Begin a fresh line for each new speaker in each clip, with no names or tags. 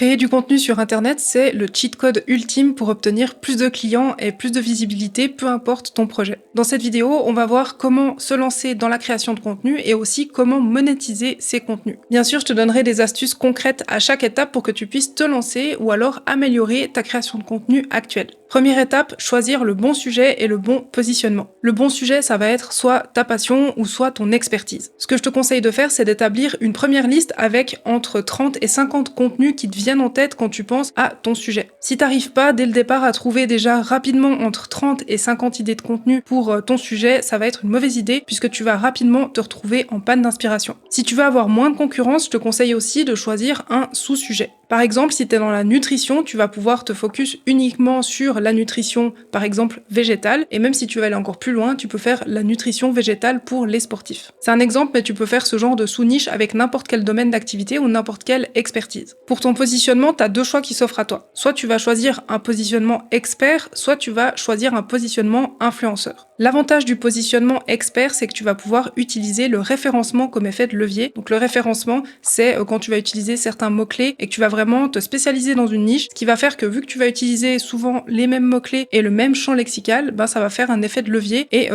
Créer du contenu sur Internet, c'est le cheat code ultime pour obtenir plus de clients et plus de visibilité, peu importe ton projet. Dans cette vidéo, on va voir comment se lancer dans la création de contenu et aussi comment monétiser ces contenus. Bien sûr, je te donnerai des astuces concrètes à chaque étape pour que tu puisses te lancer ou alors améliorer ta création de contenu actuelle. Première étape, choisir le bon sujet et le bon positionnement. Le bon sujet, ça va être soit ta passion ou soit ton expertise. Ce que je te conseille de faire, c'est d'établir une première liste avec entre 30 et 50 contenus qui te viennent en tête quand tu penses à ton sujet. Si tu n'arrives pas dès le départ à trouver déjà rapidement entre 30 et 50 idées de contenu pour ton sujet, ça va être une mauvaise idée puisque tu vas rapidement te retrouver en panne d'inspiration. Si tu veux avoir moins de concurrence, je te conseille aussi de choisir un sous-sujet. Par exemple, si tu es dans la nutrition, tu vas pouvoir te focus uniquement sur la nutrition, par exemple végétale, et même si tu veux aller encore plus loin, tu peux faire la nutrition végétale pour les sportifs. C'est un exemple, mais tu peux faire ce genre de sous-niche avec n'importe quel domaine d'activité ou n'importe quelle expertise. Pour ton positionnement, tu as deux choix qui s'offrent à toi. Soit tu vas choisir un positionnement expert, soit tu vas choisir un positionnement influenceur. L'avantage du positionnement expert, c'est que tu vas pouvoir utiliser le référencement comme effet de levier. Donc le référencement, c'est quand tu vas utiliser certains mots-clés et que tu vas vraiment te spécialiser dans une niche, ce qui va faire que vu que tu vas utiliser souvent les mêmes mots-clés et le même champ lexical, ça va faire un effet de levier et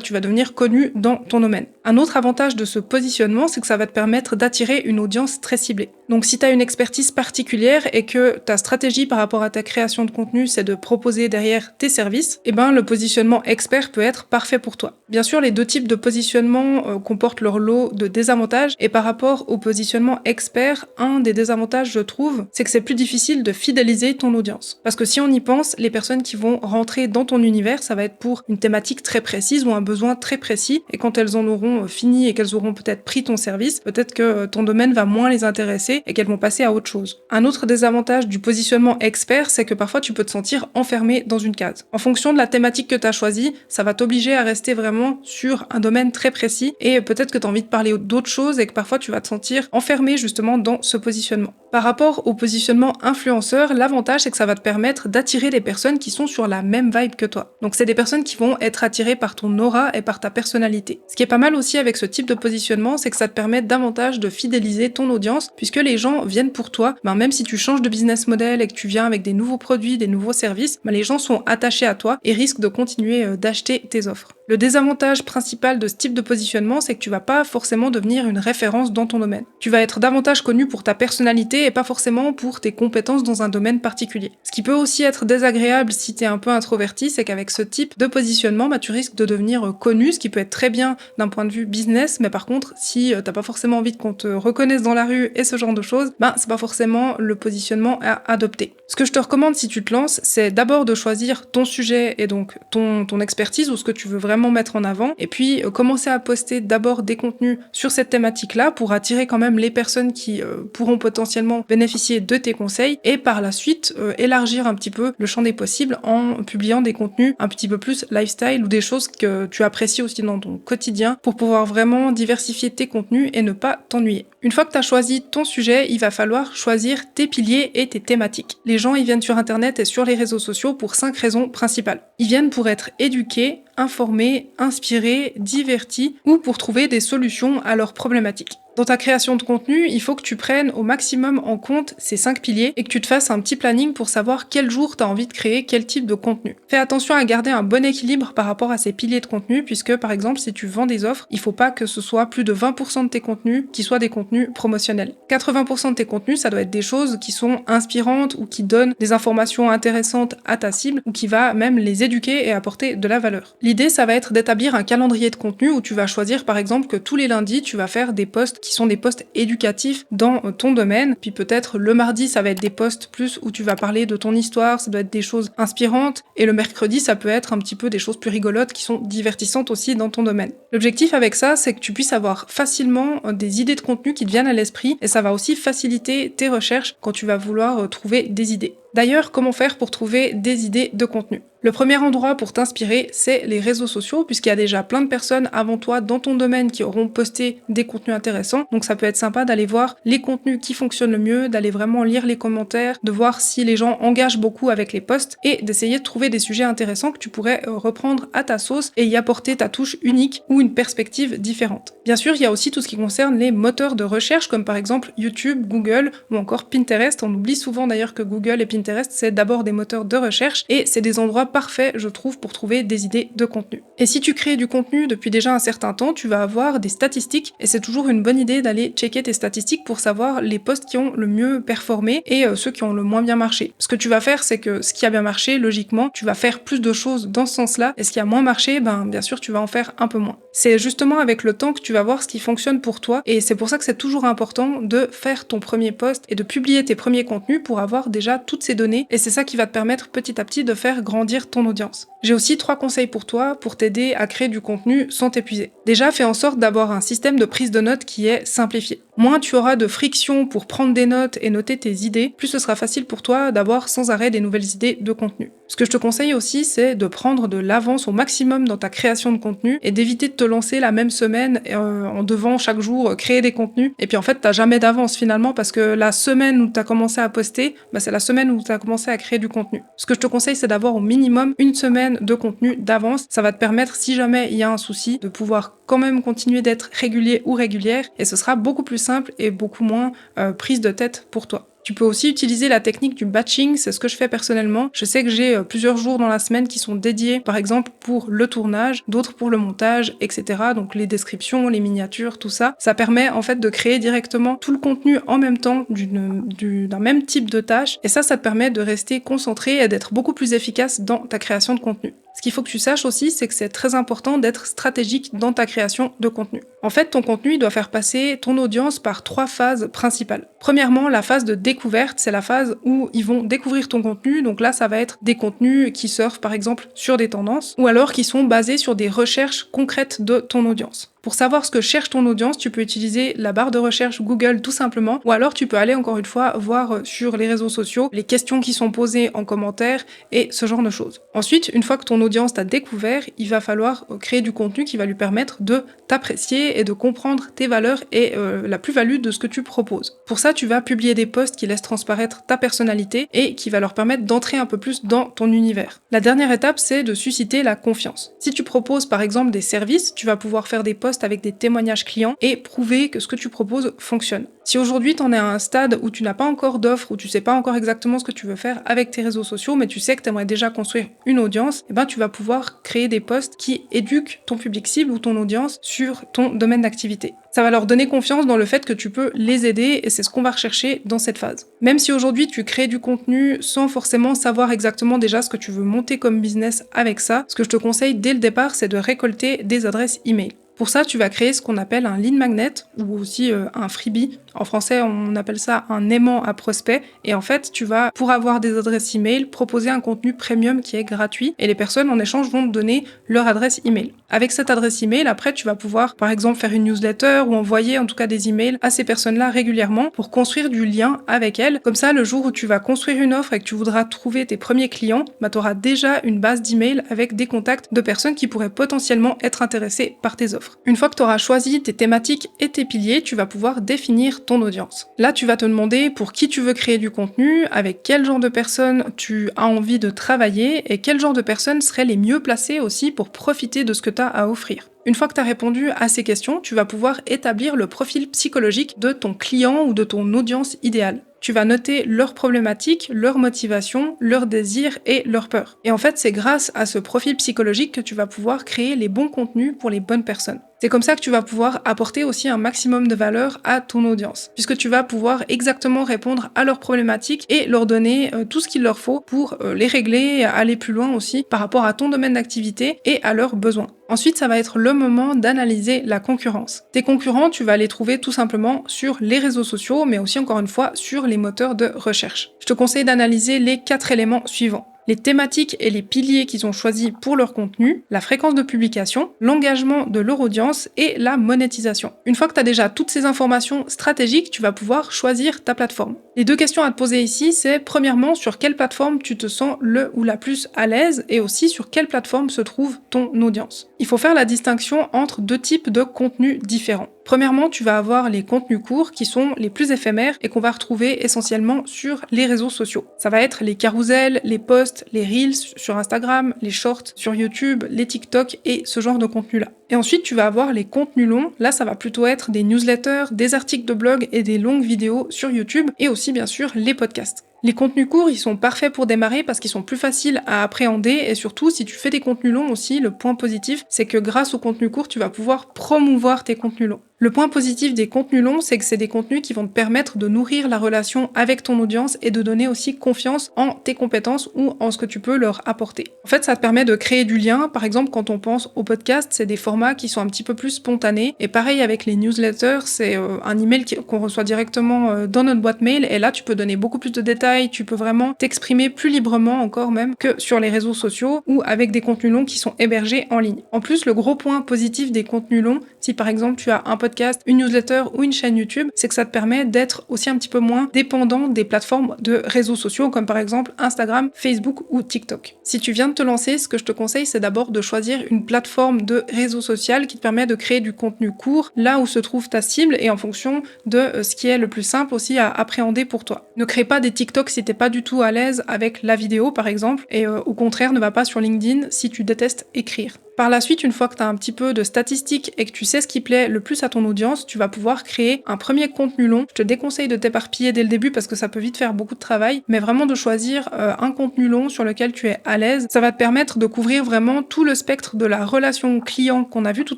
tu vas devenir connu dans ton domaine. Un autre avantage de ce positionnement, c'est que ça va te permettre d'attirer une audience très ciblée. Donc si tu as une expertise particulière et que ta stratégie par rapport à ta création de contenu, c'est de proposer derrière tes services, le positionnement expert peut être parfait pour toi. Bien sûr, les deux types de positionnement comportent leur lot de désavantages et par rapport au positionnement expert, un des désavantages, je trouve, c'est que c'est plus difficile de fidéliser ton audience. Parce que si on y pense, les personnes qui vont rentrer dans ton univers, ça va être pour une thématique très précise ou un besoin très précis et quand elles en auront fini et qu'elles auront peut-être pris ton service, peut-être que ton domaine va moins les intéresser et qu'elles vont passer à autre chose. Un autre désavantage du positionnement expert, c'est que parfois tu peux te sentir enfermé dans une case. En fonction de la thématique que tu as choisie, ça va t'obliger à rester vraiment sur un domaine très précis et peut-être que tu as envie de parler d'autres choses et que parfois tu vas te sentir enfermé justement dans ce positionnement. Par rapport au positionnement influenceur, l'avantage c'est que ça va te permettre d'attirer des personnes qui sont sur la même vibe que toi. Donc c'est des personnes qui vont être attirées par ton aura et par ta personnalité. Ce qui est pas mal aussi avec ce type de positionnement, c'est que ça te permet davantage de fidéliser ton audience puisque les gens viennent pour toi, même si tu changes de business model et que tu viens avec des nouveaux produits, des nouveaux services, les gens sont attachés à toi et risquent de continuer d'acheter tes offres. Le désavantage principal de ce type de positionnement, c'est que tu vas pas forcément devenir une référence dans ton domaine. Tu vas être davantage connu pour ta personnalité et pas forcément pour tes compétences dans un domaine particulier. Ce qui peut aussi être désagréable si tu es un peu introverti, c'est qu'avec ce type de positionnement, tu risques de devenir connu, ce qui peut être très bien d'un point de vue business, mais par contre, si t'as pas forcément envie qu'on te reconnaisse dans la rue et ce genre de choses, c'est pas forcément le positionnement à adopter. Ce que je te recommande si tu te lances, c'est d'abord de choisir ton sujet et donc ton expertise ou ce que tu veux vraiment mettre en avant et puis commencer à poster d'abord des contenus sur cette thématique-là pour attirer quand même les personnes qui pourront potentiellement bénéficier de tes conseils et par la suite élargir un petit peu le champ des possibles en publiant des contenus un petit peu plus lifestyle ou des choses que tu apprécies aussi dans ton quotidien pour pouvoir vraiment diversifier tes contenus et ne pas t'ennuyer. Une fois que tu as choisi ton sujet, il va falloir choisir tes piliers et tes thématiques. Les gens, ils viennent sur Internet et sur les réseaux sociaux pour 5 raisons principales. Ils viennent pour être éduqués, informés, inspirés, divertis ou pour trouver des solutions à leurs problématiques. Dans ta création de contenu, il faut que tu prennes au maximum en compte ces 5 piliers et que tu te fasses un petit planning pour savoir quel jour tu as envie de créer quel type de contenu. Fais attention à garder un bon équilibre par rapport à ces piliers de contenu puisque par exemple si tu vends des offres, il faut pas que ce soit plus de 20% de tes contenus qui soient des contenus promotionnels. 80% de tes contenus, ça doit être des choses qui sont inspirantes ou qui donnent des informations intéressantes à ta cible ou qui va même les éduquer et apporter de la valeur. L'idée, ça va être d'établir un calendrier de contenu où tu vas choisir par exemple que tous les lundis, tu vas faire des posts qui sont des posts éducatifs dans ton domaine. Puis peut-être le mardi, ça va être des posts plus où tu vas parler de ton histoire, ça doit être des choses inspirantes. Et le mercredi, ça peut être un petit peu des choses plus rigolotes qui sont divertissantes aussi dans ton domaine. L'objectif avec ça, c'est que tu puisses avoir facilement des idées de contenu qui te viennent à l'esprit et ça va aussi faciliter tes recherches quand tu vas vouloir trouver des idées. D'ailleurs, comment faire pour trouver des idées de contenu ? Le premier endroit pour t'inspirer, c'est les réseaux sociaux, puisqu'il y a déjà plein de personnes avant toi dans ton domaine qui auront posté des contenus intéressants. Donc ça peut être sympa d'aller voir les contenus qui fonctionnent le mieux, d'aller vraiment lire les commentaires, de voir si les gens engagent beaucoup avec les posts et d'essayer de trouver des sujets intéressants que tu pourrais reprendre à ta sauce et y apporter ta touche unique ou une perspective différente. Bien sûr, il y a aussi tout ce qui concerne les moteurs de recherche, comme par exemple YouTube, Google ou encore Pinterest. On oublie souvent d'ailleurs que Google et Pinterest, c'est d'abord des moteurs de recherche et c'est des endroits parfait, je trouve, pour trouver des idées de contenu. Et si tu crées du contenu depuis déjà un certain temps, tu vas avoir des statistiques et c'est toujours une bonne idée d'aller checker tes statistiques pour savoir les posts qui ont le mieux performé et ceux qui ont le moins bien marché. Ce que tu vas faire, c'est que ce qui a bien marché, logiquement, tu vas faire plus de choses dans ce sens-là et ce qui a moins marché, bien sûr, tu vas en faire un peu moins. C'est justement avec le temps que tu vas voir ce qui fonctionne pour toi et c'est pour ça que c'est toujours important de faire ton premier post et de publier tes premiers contenus pour avoir déjà toutes ces données et c'est ça qui va te permettre petit à petit de faire grandir ton audience. J'ai aussi 3 conseils pour toi pour t'aider à créer du contenu sans t'épuiser. Déjà, fais en sorte d'avoir un système de prise de notes qui est simplifié. Moins tu auras de friction pour prendre des notes et noter tes idées, plus ce sera facile pour toi d'avoir sans arrêt des nouvelles idées de contenu. Ce que je te conseille aussi, c'est de prendre de l'avance au maximum dans ta création de contenu et d'éviter de te lancer la même semaine en devant chaque jour créer des contenus. Et puis en fait, t'as jamais d'avance finalement parce que la semaine où t'as commencé à poster, c'est la semaine où t'as commencé à créer du contenu. Ce que je te conseille, c'est d'avoir au minimum une semaine de contenu d'avance. Ça va te permettre, si jamais il y a un souci, de pouvoir quand même continuer d'être régulier ou régulière et ce sera beaucoup plus simple et beaucoup moins prise de tête pour toi. Tu peux aussi utiliser la technique du batching, c'est ce que je fais personnellement. Je sais que j'ai plusieurs jours dans la semaine qui sont dédiés, par exemple pour le tournage, d'autres pour le montage, etc. Donc les descriptions, les miniatures, tout ça. Ça permet en fait de créer directement tout le contenu en même temps d'un même type de tâche. Et ça te permet de rester concentré et d'être beaucoup plus efficace dans ta création de contenu. Ce qu'il faut que tu saches aussi, c'est que c'est très important d'être stratégique dans ta création de contenu. En fait, ton contenu doit faire passer ton audience par 3 phases principales. Premièrement, la phase de découverte, c'est la phase où ils vont découvrir ton contenu. Donc là, ça va être des contenus qui surfent par exemple sur des tendances ou alors qui sont basés sur des recherches concrètes de ton audience. Pour savoir ce que cherche ton audience, tu peux utiliser la barre de recherche Google tout simplement, ou alors tu peux aller encore une fois voir sur les réseaux sociaux les questions qui sont posées en commentaire et ce genre de choses. Ensuite, une fois que ton audience t'a découvert, il va falloir créer du contenu qui va lui permettre de t'apprécier et de comprendre tes valeurs et la plus-value de ce que tu proposes. Pour ça, tu vas publier des posts qui laissent transparaître ta personnalité et qui va leur permettre d'entrer un peu plus dans ton univers. La dernière étape, c'est de susciter la confiance. Si tu proposes par exemple des services, tu vas pouvoir faire des posts avec des témoignages clients et prouver que ce que tu proposes fonctionne. Si aujourd'hui tu en es à un stade où tu n'as pas encore d'offre, où tu sais pas encore exactement ce que tu veux faire avec tes réseaux sociaux, mais tu sais que tu aimerais déjà construire une audience, tu vas pouvoir créer des posts qui éduquent ton public cible ou ton audience sur ton domaine d'activité. Ça va leur donner confiance dans le fait que tu peux les aider et c'est ce qu'on va rechercher dans cette phase. Même si aujourd'hui tu crées du contenu sans forcément savoir exactement déjà ce que tu veux monter comme business avec ça, ce que je te conseille dès le départ, c'est de récolter des adresses email. Pour ça, tu vas créer ce qu'on appelle un lead magnet ou aussi un freebie. En français, on appelle ça un aimant à prospect. Et en fait, tu vas, pour avoir des adresses email, proposer un contenu premium qui est gratuit et les personnes en échange vont te donner leur adresse email. Avec cette adresse email, après, tu vas pouvoir, par exemple, faire une newsletter ou envoyer en tout cas des emails à ces personnes-là régulièrement pour construire du lien avec elles. Comme ça, le jour où tu vas construire une offre et que tu voudras trouver tes premiers clients, tu auras déjà une base d'email avec des contacts de personnes qui pourraient potentiellement être intéressées par tes offres. Une fois que tu auras choisi tes thématiques et tes piliers, tu vas pouvoir définir ton audience. Là, tu vas te demander pour qui tu veux créer du contenu, avec quel genre de personnes tu as envie de travailler et quel genre de personnes seraient les mieux placées aussi pour profiter de ce que tu as à offrir. Une fois que tu as répondu à ces questions, tu vas pouvoir établir le profil psychologique de ton client ou de ton audience idéale. Tu vas noter leurs problématiques, leurs motivations, leurs désirs et leurs peurs. Et en fait, c'est grâce à ce profil psychologique que tu vas pouvoir créer les bons contenus pour les bonnes personnes. C'est comme ça que tu vas pouvoir apporter aussi un maximum de valeur à ton audience, puisque tu vas pouvoir exactement répondre à leurs problématiques et leur donner tout ce qu'il leur faut pour les régler, aller plus loin aussi par rapport à ton domaine d'activité et à leurs besoins. Ensuite, ça va être le moment d'analyser la concurrence. Tes concurrents, tu vas les trouver tout simplement sur les réseaux sociaux, mais aussi encore une fois sur les moteurs de recherche. Je te conseille d'analyser les 4 éléments suivants. les thématiques et les piliers qu'ils ont choisis pour leur contenu, la fréquence de publication, l'engagement de leur audience et la monétisation. Une fois que tu as déjà toutes ces informations stratégiques, tu vas pouvoir choisir ta plateforme. Les 2 questions à te poser ici, c'est premièrement sur quelle plateforme tu te sens le ou la plus à l'aise et aussi sur quelle plateforme se trouve ton audience. Il faut faire la distinction entre 2 types de contenus différents. Premièrement, tu vas avoir les contenus courts qui sont les plus éphémères et qu'on va retrouver essentiellement sur les réseaux sociaux. Ça va être les carousels, les posts, les reels sur Instagram, les shorts sur YouTube, les TikTok et ce genre de contenu-là. Et ensuite, tu vas avoir les contenus longs. Là, ça va plutôt être des newsletters, des articles de blog et des longues vidéos sur YouTube et aussi bien sûr les podcasts. Les contenus courts, ils sont parfaits pour démarrer parce qu'ils sont plus faciles à appréhender et surtout, si tu fais des contenus longs aussi, le point positif, c'est que grâce aux contenus courts, tu vas pouvoir promouvoir tes contenus longs. Le point positif des contenus longs, c'est que c'est des contenus qui vont te permettre de nourrir la relation avec ton audience et de donner aussi confiance en tes compétences ou en ce que tu peux leur apporter. En fait, ça te permet de créer du lien. Par exemple, quand on pense au podcast, c'est des formats qui sont un petit peu plus spontanés. Et pareil avec les newsletters, c'est un email qu'on reçoit directement dans notre boîte mail. Et là, tu peux donner beaucoup plus de détails, tu peux vraiment t'exprimer plus librement encore même que sur les réseaux sociaux ou avec des contenus longs qui sont hébergés en ligne. En plus, le gros point positif des contenus longs, si par exemple tu as un podcast, une newsletter ou une chaîne YouTube, c'est que ça te permet d'être aussi un petit peu moins dépendant des plateformes de réseaux sociaux comme par exemple Instagram, Facebook ou TikTok. Si tu viens de te lancer, ce que je te conseille, c'est d'abord de choisir une plateforme de réseau social qui te permet de créer du contenu court là où se trouve ta cible et en fonction de ce qui est le plus simple aussi à appréhender pour toi. Ne crée pas des TikTok si t'es pas du tout à l'aise avec la vidéo par exemple et au contraire ne va pas sur LinkedIn si tu détestes écrire. Par la suite, une fois que tu as un petit peu de statistiques et que tu sais ce qui plaît le plus à ton audience, tu vas pouvoir créer un premier contenu long. Je te déconseille de t'éparpiller dès le début parce que ça peut vite faire beaucoup de travail, mais vraiment de choisir un contenu long sur lequel tu es à l'aise. Ça va te permettre de couvrir vraiment tout le spectre de la relation client qu'on a vu tout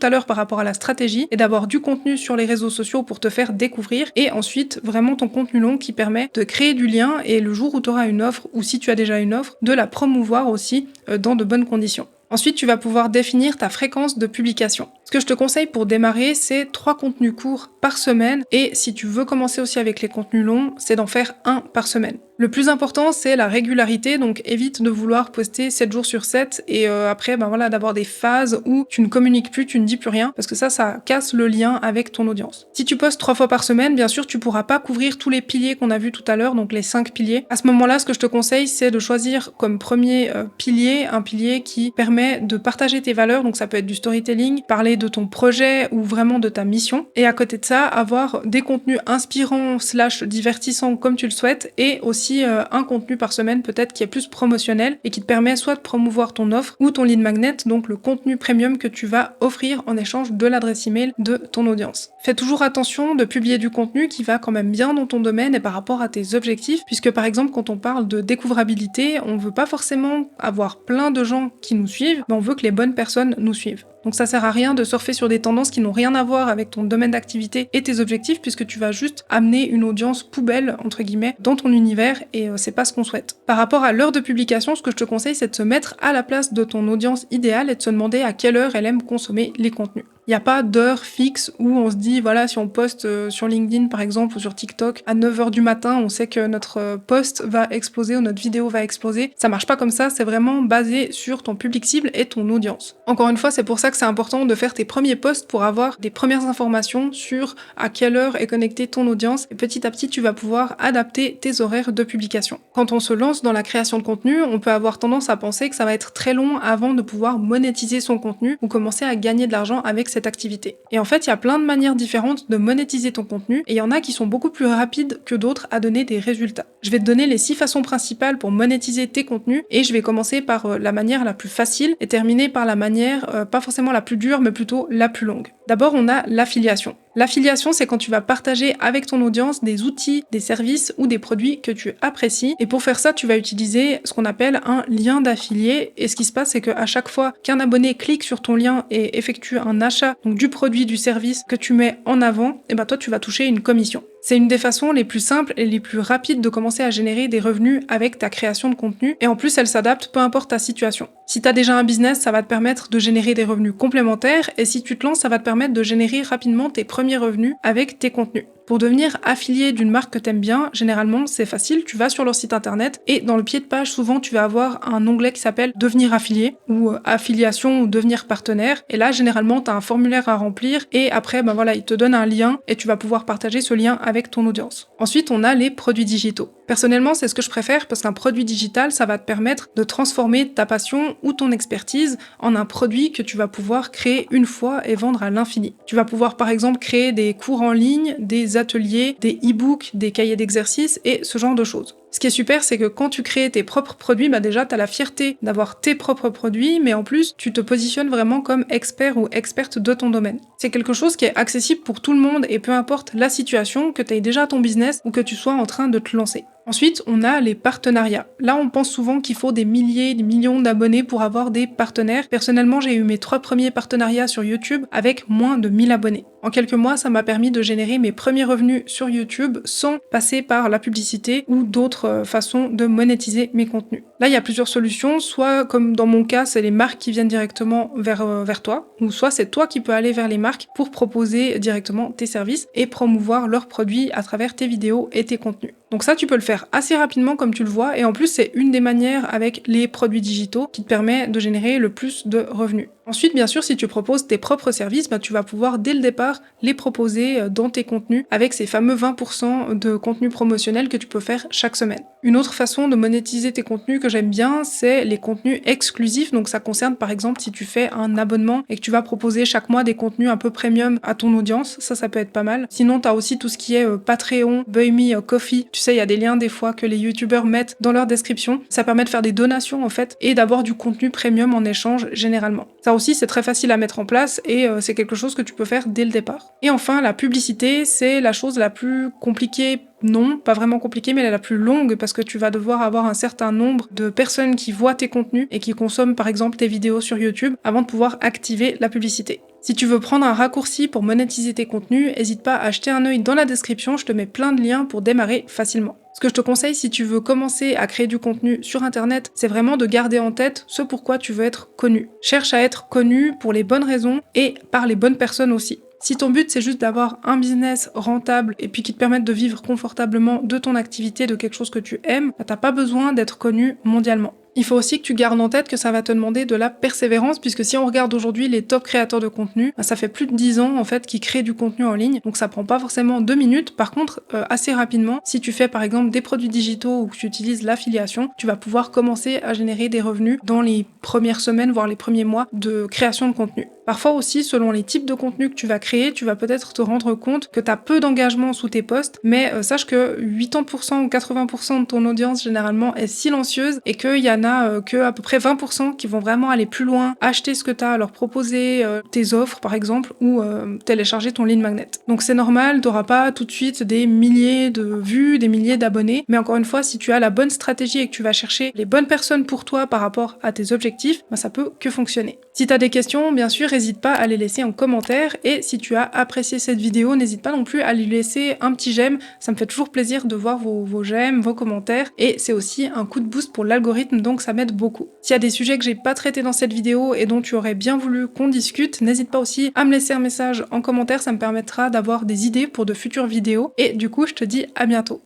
à l'heure par rapport à la stratégie et d'avoir du contenu sur les réseaux sociaux pour te faire découvrir et ensuite vraiment ton contenu long qui permet de créer du lien et le jour où tu auras une offre ou si tu as déjà une offre, de la promouvoir aussi dans de bonnes conditions. Ensuite, tu vas pouvoir définir ta fréquence de publication. Ce que je te conseille pour démarrer, c'est 3 contenus courts par semaine et si tu veux commencer aussi avec les contenus longs, c'est d'en faire 1 par semaine. Le plus important, c'est la régularité, donc évite de vouloir poster 7 jours sur 7 et après, d'avoir des phases où tu ne communiques plus, tu ne dis plus rien, parce que ça casse le lien avec ton audience. Si tu postes 3 fois par semaine, bien sûr, tu pourras pas couvrir tous les piliers qu'on a vus tout à l'heure, donc les 5 piliers. À ce moment-là, ce que je te conseille, c'est de choisir comme premier pilier, un pilier qui permet de partager tes valeurs, donc ça peut être du storytelling, parler de ton projet ou vraiment de ta mission, et à côté de ça, avoir des contenus inspirants / divertissants comme tu le souhaites, et aussi un contenu par semaine peut-être qui est plus promotionnel et qui te permet soit de promouvoir ton offre ou ton lead magnet, donc le contenu premium que tu vas offrir en échange de l'adresse email de ton audience. Fais toujours attention de publier du contenu qui va quand même bien dans ton domaine et par rapport à tes objectifs, puisque par exemple quand on parle de découvrabilité, on veut pas forcément avoir plein de gens qui nous suivent, mais on veut que les bonnes personnes nous suivent. Donc ça sert à rien de surfer sur des tendances qui n'ont rien à voir avec ton domaine d'activité et tes objectifs puisque tu vas juste amener une audience poubelle entre guillemets dans ton univers et c'est pas ce qu'on souhaite. Par rapport à l'heure de publication, ce que je te conseille c'est de se mettre à la place de ton audience idéale et de se demander à quelle heure elle aime consommer les contenus. Il n'y a pas d'heure fixe où on se dit, voilà, si on poste sur LinkedIn par exemple ou sur TikTok à 9h du matin, on sait que notre post va exploser ou notre vidéo va exploser. Ça marche pas comme ça, c'est vraiment basé sur ton public cible et ton audience. Encore une fois, c'est pour ça que c'est important de faire tes premiers posts pour avoir des premières informations sur à quelle heure est connectée ton audience et petit à petit tu vas pouvoir adapter tes horaires de publication. Quand on se lance dans la création de contenu, on peut avoir tendance à penser que ça va être très long avant de pouvoir monétiser son contenu ou commencer à gagner de l'argent avec cette activité. Et en fait, il y a plein de manières différentes de monétiser ton contenu et il y en a qui sont beaucoup plus rapides que d'autres à donner des résultats. Je vais te donner les 6 façons principales pour monétiser tes contenus et je vais commencer par la manière la plus facile et terminer par la manière pas forcément la plus dure mais plutôt la plus longue. D'abord, on a l'affiliation. L'affiliation, c'est quand tu vas partager avec ton audience des outils, des services ou des produits que tu apprécies. Et pour faire ça, tu vas utiliser ce qu'on appelle un lien d'affilié. Et ce qui se passe, c'est qu'à chaque fois qu'un abonné clique sur ton lien et effectue un achat donc du produit, du service que tu mets en avant, et toi, tu vas toucher une commission. C'est une des façons les plus simples et les plus rapides de commencer à générer des revenus avec ta création de contenu. Et en plus, elle s'adapte peu importe ta situation. Si tu as déjà un business, ça va te permettre de générer des revenus complémentaires. Et si tu te lances, ça va te permettre de générer rapidement tes premiers revenus avec tes contenus. Pour devenir affilié d'une marque que t'aimes bien, généralement c'est facile, tu vas sur leur site internet et dans le pied de page souvent tu vas avoir un onglet qui s'appelle devenir affilié ou affiliation ou devenir partenaire et là généralement tu as un formulaire à remplir et après voilà, il te donne un lien et tu vas pouvoir partager ce lien avec ton audience. Ensuite on a les produits digitaux. Personnellement c'est ce que je préfère parce qu'un produit digital ça va te permettre de transformer ta passion ou ton expertise en un produit que tu vas pouvoir créer une fois et vendre à l'infini. Tu vas pouvoir par exemple créer des cours en ligne, des ateliers, des e-books, des cahiers d'exercices et ce genre de choses. Ce qui est super, c'est que quand tu crées tes propres produits, déjà tu as la fierté d'avoir tes propres produits, mais en plus tu te positionnes vraiment comme expert ou experte de ton domaine. C'est quelque chose qui est accessible pour tout le monde et peu importe la situation, que tu aies déjà ton business ou que tu sois en train de te lancer. Ensuite, on a les partenariats. Là, on pense souvent qu'il faut des milliers, des millions d'abonnés pour avoir des partenaires. Personnellement, j'ai eu mes 3 premiers partenariats sur YouTube avec moins de 1000 abonnés. En quelques mois, ça m'a permis de générer mes premiers revenus sur YouTube sans passer par la publicité ou d'autres façons de monétiser mes contenus. Là, il y a plusieurs solutions. Soit, comme dans mon cas, c'est les marques qui viennent directement vers toi, ou soit c'est toi qui peux aller vers les marques pour proposer directement tes services et promouvoir leurs produits à travers tes vidéos et tes contenus. Donc ça, tu peux le faire assez rapidement comme tu le vois, et en plus, c'est une des manières avec les produits digitaux qui te permet de générer le plus de revenus. Ensuite, bien sûr, si tu proposes tes propres services, tu vas pouvoir dès le départ les proposer dans tes contenus avec ces fameux 20% de contenu promotionnel que tu peux faire chaque semaine. Une autre façon de monétiser tes contenus que j'aime bien, c'est les contenus exclusifs. Donc ça concerne par exemple si tu fais un abonnement et que tu vas proposer chaque mois des contenus un peu premium à ton audience, ça peut être pas mal. Sinon, tu as aussi tout ce qui est Patreon, Buy Me, Coffee. Tu sais, il y a des liens des fois que les youtubeurs mettent dans leur description. Ça permet de faire des donations en fait et d'avoir du contenu premium en échange généralement. Ça aussi, c'est très facile à mettre en place et c'est quelque chose que tu peux faire dès le départ. Et enfin, la publicité, c'est la chose la plus compliquée. Non, pas vraiment compliquée, mais elle est la plus longue parce que tu vas devoir avoir un certain nombre de personnes qui voient tes contenus et qui consomment par exemple tes vidéos sur YouTube avant de pouvoir activer la publicité. Si tu veux prendre un raccourci pour monétiser tes contenus, n'hésite pas à jeter un œil dans la description, je te mets plein de liens pour démarrer facilement. Ce que je te conseille si tu veux commencer à créer du contenu sur internet, c'est vraiment de garder en tête ce pourquoi tu veux être connu. Cherche à être connu pour les bonnes raisons et par les bonnes personnes aussi. Si ton but c'est juste d'avoir un business rentable et puis qui te permette de vivre confortablement de ton activité, de quelque chose que tu aimes, t'as pas besoin d'être connu mondialement. Il faut aussi que tu gardes en tête que ça va te demander de la persévérance, puisque si on regarde aujourd'hui les top créateurs de contenu, ça fait plus de 10 ans en fait qu'ils créent du contenu en ligne, donc ça prend pas forcément 2 minutes. Par contre, assez rapidement, si tu fais par exemple des produits digitaux ou que tu utilises l'affiliation, tu vas pouvoir commencer à générer des revenus dans les premières semaines, voire les premiers mois de création de contenu. Parfois aussi, selon les types de contenu que tu vas créer, tu vas peut-être te rendre compte que tu as peu d'engagement sous tes posts, mais sache que 80% ou 80% de ton audience généralement est silencieuse et qu'il y en a que à peu près 20% qui vont vraiment aller plus loin, acheter ce que tu as, leur proposer tes offres par exemple ou télécharger ton lead magnet. Donc c'est normal, tu n'auras pas tout de suite des milliers de vues, des milliers d'abonnés, mais encore une fois, si tu as la bonne stratégie et que tu vas chercher les bonnes personnes pour toi par rapport à tes objectifs, ça peut que fonctionner. Si tu as des questions, bien sûr, n'hésite pas à les laisser en commentaire et si tu as apprécié cette vidéo, n'hésite pas non plus à lui laisser un petit j'aime, ça me fait toujours plaisir de voir vos j'aime, vos commentaires et c'est aussi un coup de boost pour l'algorithme donc ça m'aide beaucoup. S'il y a des sujets que j'ai pas traités dans cette vidéo et dont tu aurais bien voulu qu'on discute, n'hésite pas aussi à me laisser un message en commentaire, ça me permettra d'avoir des idées pour de futures vidéos et du coup je te dis à bientôt.